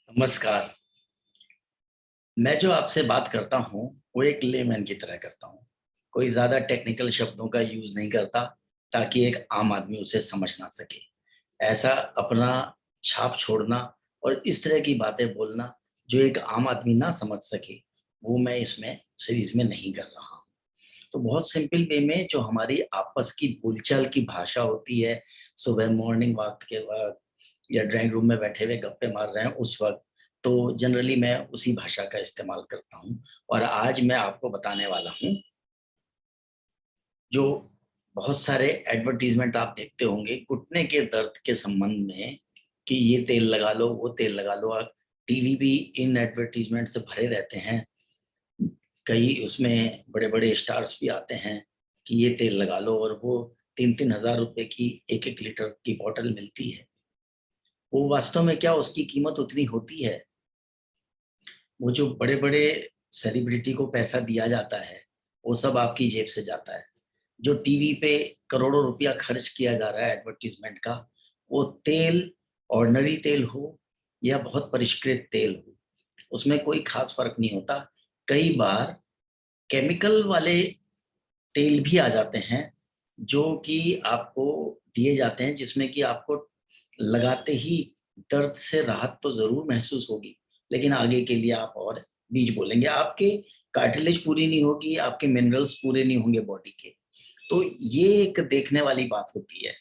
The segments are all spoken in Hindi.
नमस्कार। मैं जो आपसे बात करता हूँ वो एक लेमैन की तरह करता हूँ। कोई ज़्यादा टेक्निकल शब्दों का यूज़ नहीं करता ताकि एक आम आदमी उसे समझ ना सके। ऐसा अपना छाप छोड़ना और इस तरह की बातें बोलना जो एक आम आदमी ना समझ सके, वो मैं इसमें सीरीज़ में नहीं कर रहा हूँ। तो बहुत सिंपल वे में जो हमारी आपस की बोलचाल की भाषा होती है, सुबह मॉर्निंग वॉक के वक़्त या ड्राइंग रूम में बैठे हुए गप्पे मार रहे हैं उस वक़्त, तो जनरली मैं उसी भाषा का इस्तेमाल करता हूँ। और आज मैं आपको बताने वाला हूँ, जो बहुत सारे एडवर्टाइज़मेंट आप देखते होंगे घुटने के दर्द के संबंध में कि ये तेल लगा लो, वो तेल लगा लो। टीवी भी इन एडवर्टाइज़मेंट से भरे रहते हैं। कई उसमें बड़े-बड़े स्टार्स भी आते हैं कि ये तेल लगा लो और वो 3-3 हज़ार रुपए की 1-1 लीटर की बॉटल मिलती है। वो वास्तव में क्या उसकी कीमत उतनी होती है? वो जो बड़े-बड़े सेलिब्रिटी को पैसा दिया जाता है, वो सब आपकी जेब से जाता है। जो टीवी पे करोड़ों रुपया खर्च किया जा रहा है एडवर्टाइज़मेंट का, वो तेल ऑर्डिनरी तेल हो या बहुत परिष्कृत तेल हो, उसमें कोई ख़ास फ़र्क नहीं होता। कई बार केमिकल वाले तेल भी आ जाते हैं, जो कि आपको दिए जाते हैं, जिसमें कि आपको लगाते ही दर्द से राहत तो ज़रूर महसूस होगी, लेकिन आगे के लिए आप और बीज बोलेंगे। आपके कार्टिलेज पूरी नहीं होगी, आपके मिनरल्स पूरे नहीं होंगे बॉडी के। तो ये एक देखने वाली बात होती है।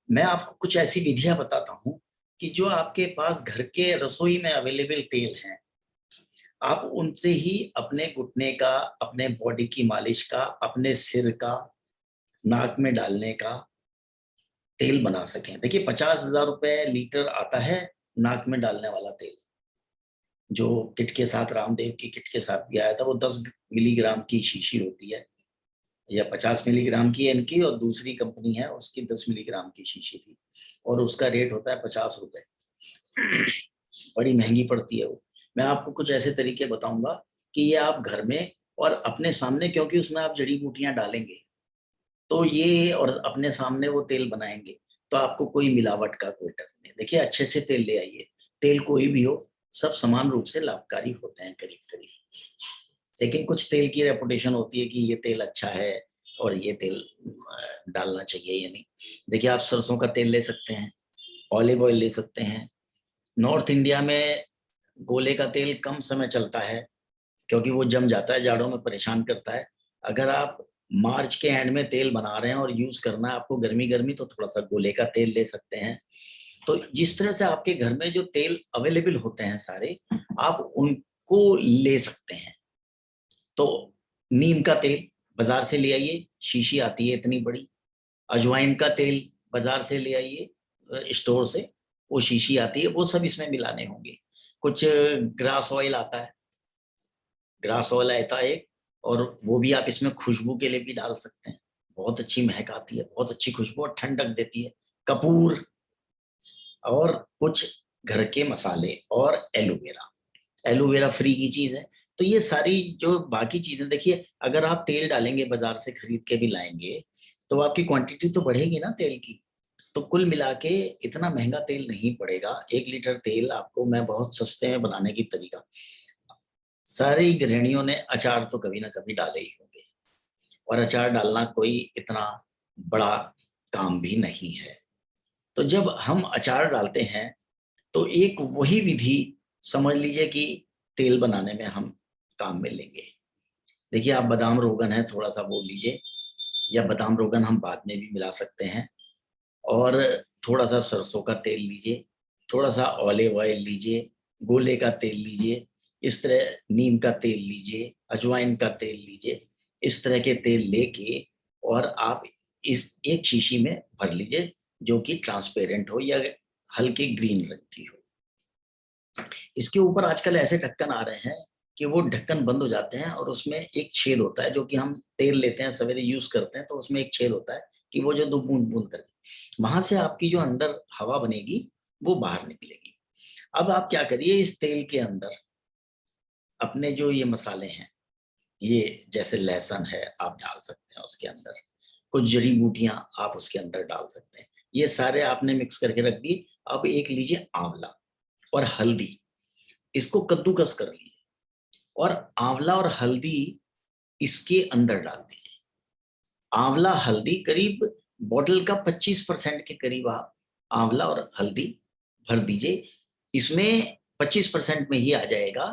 मैं आपको कुछ ऐसी विधियाँ बताता हूँ कि जो आपके पास घर के रसोई में अवेलेबल तेल हैं, आप उनसे ही अपने घुटने का, अपने बॉडी की मालिश का, अपने सिर का, नाक में डालने का तेल बना सकें। देखिए 50,000 रुपए लीटर आता है नाक में डालने वाला तेल, जो किट के साथ रामदेव की किट के साथ भी आया था। वो 10 मिलीग्राम की शीशी होती है या 50 मिलीग्राम की है इनकी, और दूसरी कंपनी है उसकी 10 मिलीग्राम की शीशी थी और उसका रेट होता है 50 रुपए। बड़ी महँगी पड़ती है वो। मैं आपको कुछ ऐसे तरीके बताऊँगा कि ये आप घर में और अपने सामने, क्योंकि उसमें आप जड़ी-बूटियाँ डालेंगे, तो ये और अपने सामने वो तेल बनाएँगे, तो आपको कोई मिलावट का कोई डर नहीं है। देखिए अच्छे-अच्छे तेल ले आइए, तेल कोई भी हो, सब समान रूप से लाभकारी होते हैं करीब-करीब। लेकिन कुछ तेल की रेपुटेशन होती है कि ये तेल अच्छा है और ये तेल डालना चाहिए या नहीं। देखिए आप सरसों का तेल ले सकते हैं, ऑलिव ऑयल ले सकते हैं। नॉर्थ इंडिया में गोले का तेल कम समय चलता है, क्योंकि वो जम जाता है, जाड़ों में परेशान करता है। अगर आप मार्च के एंड में तेल बना रहे हैं और यूज़ करना है आपको गर्मी-गर्मी, तो थोड़ा-सा गोले का तेल ले सकते हैं। तो जिस तरह से आपके घर में जो तेल अवेलेबल होते हैं सारे, आप उनको ले सकते हैं। तो नीम का तेल बाज़ार से ले आइए, शीशी आती है इतनी बड़ी। अजवाइन का तेल बाज़ार से ले आइए, स्टोर से, वो शीशी आती है, वो सब इसमें मिलाने होंगे। कुछ ग्रास ऑयल आता है, ग्रास ऑयल आता है एक, और वो भी आप इसमें खुशबू के लिए भी डाल सकते हैं। बहुत अच्छी महक आती है, बहुत अच्छी खुशबू और ठंडक देती है। कपूर और कुछ घर के मसाले और एलोवेरा। एलोवेरा फ्री की चीज़ है। तो ये सारी जो बाकी चीज़ें, देखिए अगर आप तेल डालेंगे बाज़ार से खरीद के भी लाएँगे, तो आपकी क्वांटिटी तो बढ़ेगी ना तेल की। तो कुल मिला के इतना महँगा तेल नहीं पड़ेगा। 1 लीटर तेल आपको मैं बहुत सस्ते में बनाने की तरीका, सारी गृहिणियों ने अचार तो कभी न कभी डाले ही होंगे, और अचार डालना कोई इतना बड़ा काम भी नहीं है। तो जब हम अचार डालते हैं, तो एक वही विधि समझ लीजिए कि तेल बनाने में हम काम में लेंगे। देखिए आप बादाम रोगन है, थोड़ा-सा वो लीजिए, या बादाम रोगन हम बाद में भी मिला सकते हैं, और थोड़ा-सा सरसों का तेल लीजिए, थोड़ा-सा ऑलिव ऑयल लीजिए, गोले का तेल लीजिए, इस तरह नीम का तेल लीजिए, अजवाइन का तेल लीजिए, इस तरह के तेल लेके और आप इस एक शीशी में भर लीजिए, जो कि ट्रांसपेरेंट हो या हल्के ग्रीन रंग की हो। इसके ऊपर आजकल ऐसे ढक्कन आ रहे हैं कि वो ढक्कन बंद हो जाते हैं और उसमें एक छेद होता है, जो कि हम तेल लेते हैं, सवेरे यूज़ करते हैं, तो उसमें एक छेद होता है कि वो जो 2 बूँद-बूँद करके, वहाँ से आपकी जो अंदर हवा बनेगी, वो बाहर निकलेगी। अब आप क्या करिए, इस तेल के अंदर अपने जो ये मसाले हैं, ये जैसे लहसुन है, आप डाल सकते हैं उसके अंदर। कुछ जड़ी-बूटियाँ आप उसके अंदर डाल सकते हैं। ये सारे आपने मिक्स करके रख दिए। अब एक लीजिए आँवला और हल्दी। इसको कद्दूकस कर लीजिए और आंवला और हल्दी इसके अंदर डाल दीजिए। आंवला हल्दी करीब बॉटल का 25% के करीब आप आंवला और हल्दी भर दीजिए। इसमें 25% में ही आ जाएगा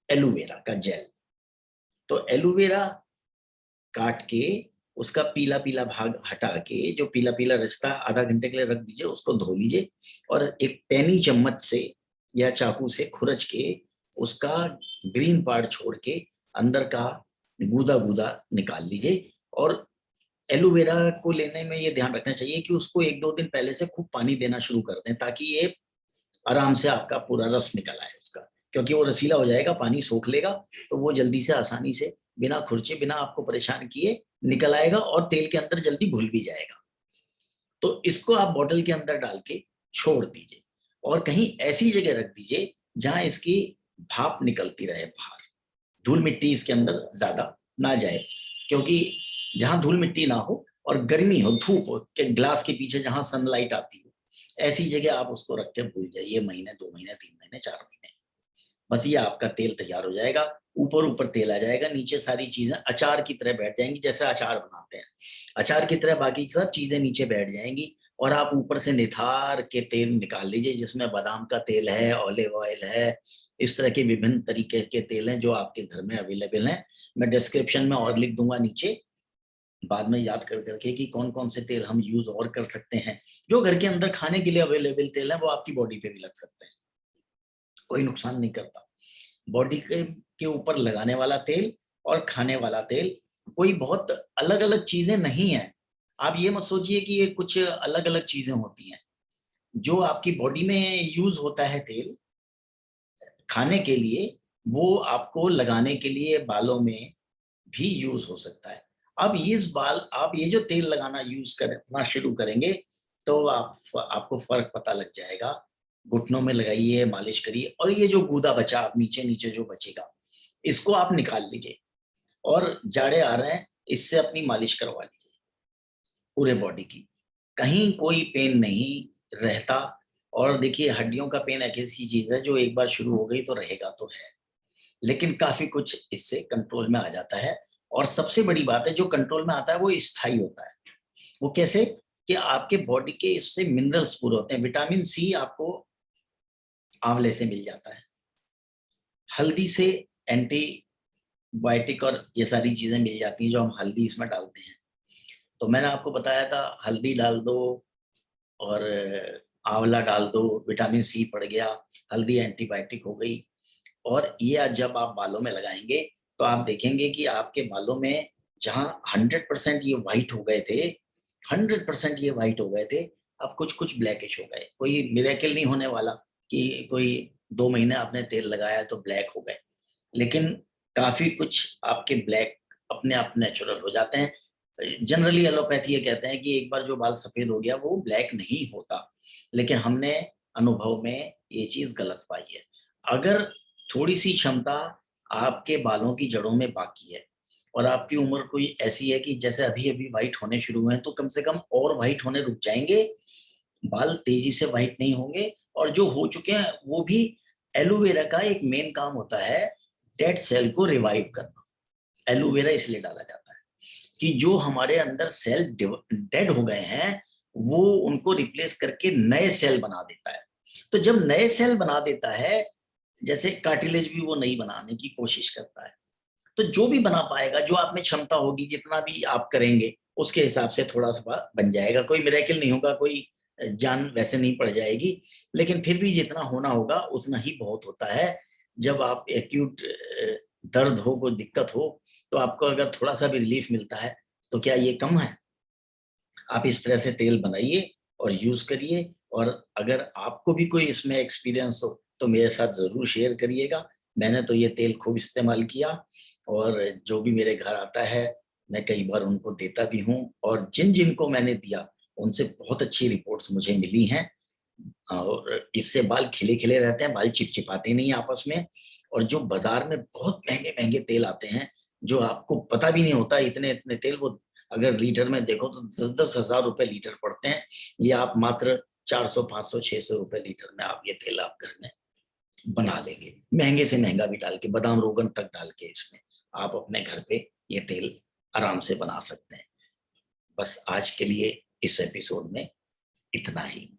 एलोवेरा का जेल। तो एलोवेरा काट के उसका पीला पीला भाग हटा के, जो पीला पीला रिश्ता आधा घंटे के लिए रख दीजिए, उसको धो लीजिए और एक पैनी चम्मच से या चाकू से खुरच के उसका ग्रीन पार्ट छोड़ के अंदर का गूदा गूदा निकाल लीजिए। और एलोवेरा को लेने में ये ध्यान रखना चाहिए कि उसको 1-2 दिन पहले से खूब पानी देना शुरू कर दें, ताकि ये आराम से आपका पूरा रस निकल आए उसका, क्योंकि वो रसीला हो जाएगा, पानी सोख लेगा, तो वो जल्दी से आसानी से बिना खुरचे, बिना आपको परेशान किए निकल आएगा और तेल के अंदर जल्दी घुल भी जाएगा। तो इसको आप बोतल के अंदर डाल के छोड़ दीजिए और कहीं ऐसी जगह रख दीजिए जहां इसकी भाप निकलती रहे बाहर, धूल मिट्टी इसके अंदर ज्यादा ना जाए, क्योंकि जहां धूल मिट्टी ना हो और गर्मी हो, धूप हो, के ग्लास के पीछे जहां सनलाइट आती हो, ऐसी जगह आप उसको रख के भूल जाइए। महीने, 2 महीने, 3 महीने, 4 महीने, बस ये आपका तेल तैयार हो जाएगा। ऊपर ऊपर तेल आ जाएगा, नीचे सारी चीजें अचार की तरह बैठ जाएंगी, जैसे अचार बनाते हैं अचार की तरह बाकी सब चीजें नीचे बैठ जाएंगी। और आप ऊपर से निथार के तेल निकाल लीजिए, जिसमें बादाम का तेल है, ऑलिव ऑयल है, इस तरह के विभिन्न तरीके के तेल हैं जो आपके घर में अवेलेबल हैं। मैं डिस्क्रिप्शन में और लिख दूंगा नीचे, बाद में याद कर करके कि कौन कौन से तेल हम यूज और कर सकते हैं। जो घर के अंदर खाने के लिए अवेलेबल तेल है वो आपकी बॉडी पे भी लग सकते हैं, कोई नुकसान नहीं करता। बॉडी के ऊपर लगाने वाला तेल और खाने वाला तेल कोई बहुत अलग अलग चीजें नहीं है। आप ये मत सोचिए कि ये कुछ अलग अलग चीजें होती हैं। जो आपकी बॉडी में यूज होता है तेल खाने के लिए, वो आपको लगाने के लिए बालों में भी यूज हो सकता है। अब आप ये जो तेल लगाना यूज करना शुरू करेंगे तो आपको फर्क पता लग जाएगा। घुटनों में लगाइए, मालिश करिए और ये जो गूदा बचा आप नीचे नीचे जो बचेगा, इसको आप निकाल लीजिए और जाड़े आ रहे हैं, इससे अपनी मालिश करवा लीजिए पूरे बॉडी की। कहीं कोई पेन नहीं रहता। और देखिए, हड्डियों का पेन एक ऐसी चीज है जो एक बार शुरू हो गई तो रहेगा तो है, लेकिन काफी कुछ इससे कंट्रोल में आ जाता है। और सबसे बड़ी बात है, जो कंट्रोल में आता है वो स्थायी होता है। वो कैसे? कि आपके बॉडी के इससे मिनरल्स पूरे होते हैं। विटामिन सी आपको आंवले से मिल जाता है, हल्दी से एंटीबायोटिक और ये सारी चीजें मिल जाती हैं जो हम हल्दी इसमें डालते हैं। तो मैंने आपको बताया था हल्दी डाल दो और आंवला डाल दो, विटामिन सी पड़ गया, हल्दी एंटीबायोटिक हो गई। और ये जब आप बालों में लगाएंगे तो आप देखेंगे कि आपके बालों में जहां 100% ये व्हाइट हो गए थे, 100% ये व्हाइट हो गए थे, अब कुछ कुछ ब्लैकिश हो गए। कोई मिरेकल नहीं होने वाला कि कोई 2 महीने आपने तेल लगाया तो ब्लैक हो गए, लेकिन काफी कुछ आपके ब्लैक अपने आप नेचुरल हो जाते हैं। जनरली एलोपैथी ये कहते हैं कि एक बार जो बाल सफेद हो गया वो ब्लैक नहीं होता, लेकिन हमने अनुभव में ये चीज गलत पाई है। अगर थोड़ी सी क्षमता आपके बालों की जड़ों में बाकी है और आपकी उम्र कोई ऐसी है कि जैसे अभी अभी व्हाइट होने शुरू हुए हैं, तो कम से कम और व्हाइट होने रुक जाएंगे, बाल तेजी से व्हाइट नहीं होंगे। और जो हो चुके हैं वो भी, एलोवेरा का एक मेन काम होता है डेड सेल को रिवाइव करना। एलोवेरा इसलिए डाला जाता है कि जो हमारे अंदर सेल डेड हो गए हैं वो उनको रिप्लेस करके नए सेल बना देता है। तो जब नए सेल बना देता है, जैसे कार्टिलेज भी वो नहीं बनाने की कोशिश करता है, तो जो भी बना पाएगा, जो आप में क्षमता होगी, जितना भी आप करेंगे उसके हिसाब से थोड़ा सा बन जाएगा। कोई मिरेकल नहीं होगा, कोई जान वैसे नहीं पड़ जाएगी, लेकिन फिर भी जितना होना होगा उतना ही बहुत होता है। जब आप एक्यूट दर्द हो, कोई दिक्कत हो, तो आपको अगर थोड़ा सा भी रिलीफ मिलता है तो क्या ये कम है? आप इस तरह से तेल बनाइए और यूज करिए। और अगर आपको भी कोई इसमें एक्सपीरियंस हो तो मेरे साथ जरूर शेयर करिएगा। मैंने तो ये तेल खूब इस्तेमाल किया और जो भी मेरे घर आता है मैं कई बार उनको देता भी हूँ, और जिन जिनको मैंने दिया उनसे बहुत अच्छी रिपोर्ट्स मुझे मिली हैं। और इससे बाल खिले खिले रहते हैं, बाल चिपचिपाते नहीं आपस में। और जो बाजार में बहुत महंगे महंगे तेल आते हैं जो आपको पता भी नहीं होता, इतने इतने तेल वो अगर लीटर में देखो तो 10-10 हजार रुपए लीटर पड़ते हैं। ये आप मात्र 400, 500, 600 रुपए लीटर में आप ये तेल आप घर में बना लेंगे, महंगे से महंगा भी डाल के, बादाम रोगन तक डाल के इसमें आप अपने घर पे ये तेल आराम से बना सकते हैं। बस आज के लिए इस एपिसोड में इतना ही।